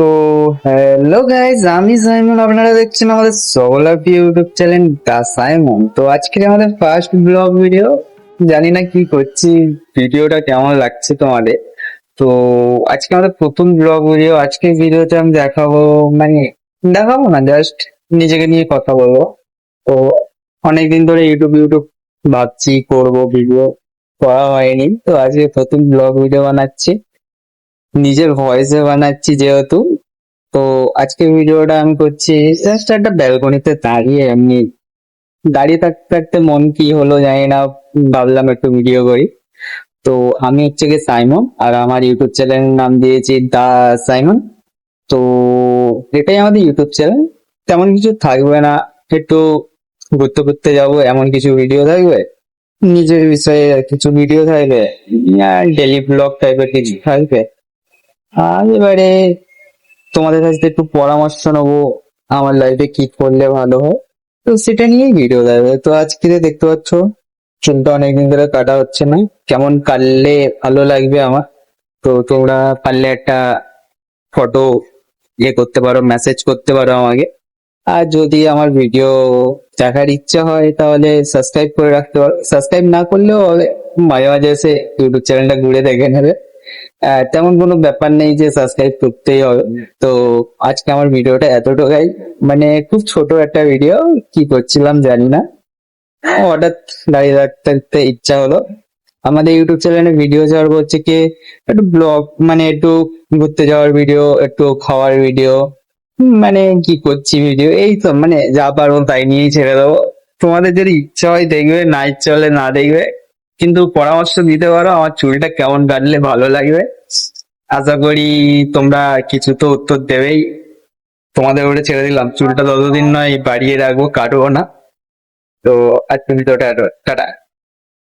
তো hello guys, আমি Simon. আপনারা দেখছেন আমাদের সকলার প্রিয় ইউটিউব চ্যানেল দা সাইমন। তো আজকে আমাদের ফার্স্ট ব্লগ ভিডিও। জানি না কি করছি, ভিডিওটা কেমন লাগছে তোমাদের। তো আজকে আমাদের প্রথম ব্লগ ভিডিও। আজকে ভিডিওতে আমি দেখাবো না, জাস্ট নিজেকে নিয়ে কথা বলবো। তো অনেকদিন ধরে ইউটিউব ইউটিউব ভাবছি করব, ভিডিও করা হয়নি। তো আজকে প্রথম ব্লগ ভিডিও বানাচ্ছি, নিজের ভয়েসে বানাচ্ছি যেহেতু। তো আজকে ভিডিওটা আমি করছি জাস্ট একটা ব্যালকনিতে দাঁড়িয়ে, এমনি দাঁড়িয়ে থাকতে থাকতে মন কি হলো জানি না, ভাবলাম একটু ভিডিও করি। তো আমি হচ্ছে গিয়ে সাইমন, আর আমার ইউটিউব চ্যানেলের নাম দিয়েছি দা সাইমন। তো এটাই আমাদের ইউটিউব চ্যানেল। তেমন কিছু থাকবে না, একটু ঘুরতে ঘুরতে যাবো এমন কিছু ভিডিও থাকবে, নিজের বিষয়ে কিছু ভিডিও থাকবে, আর ডেলি ব্লগ টাইপের কিছু থাকবে। আর এবারে তোমাদের কাছ থেকে একটু পরামর্শ নেবো, আমার লাইফে কি করলে ভালো হয়, তো সেটা নিয়েই ভিডিও দেবে। তো আজকে দেখতে পাচ্ছ চুলটা অনেকদিন ধরে কাটা হচ্ছে না, কেমন কাটলে ভালো লাগবে আমার। তো তোমরা পারলে একটা ফটো করতে পারো, মেসেজ করতে পারো আমাকে। আর যদি আমার ভিডিও দেখার ইচ্ছা হয় তাহলে সাবস্ক্রাইব করে রাখতে পারো, সাবস্ক্রাইব না করলেও হবে, মাঝে মাঝে এসে ইউটিউব চ্যানেলটা ঘুরে দেখে নেবে। তেমন কোনো ব্যাপার নেই যে সাবস্ক্রাইব করতেই হবে। তো আজকে আমার ভিডিওটা এতটুকুই, খুব ছোট একটা ভিডিও। কি করছিলাম জানি না, হঠাৎ দাঁড়িয়ে থাকতে থাকতে ইচ্ছা হলো। আমাদের ইউটিউব চ্যানেলে ভিডিও ছাড়বো হচ্ছে কি, একটু ব্লগ, একটু ঘুরতে যাওয়ার ভিডিও, একটু খাওয়ার ভিডিও, কি করছি ভিডিও, এই তো যা পারবো তাই নিয়েই ছেড়ে দেবো। তোমাদের যদি ইচ্ছা হয় দেখবে, না ইচ্ছা হলে না দেখবে, কিন্তু পরামর্শ দিতে পারো আমার চুলটা কেমন কাটলে ভালো লাগবে। আশা করি তোমরা কিছু তো উত্তর দেবেই। তোমাদের ওটা ছেড়ে দিলাম, চুলটা ততদিন নয় বাড়িয়ে রাখবো, কাটবো না। তো আজকে ভিডিওটা টাটা।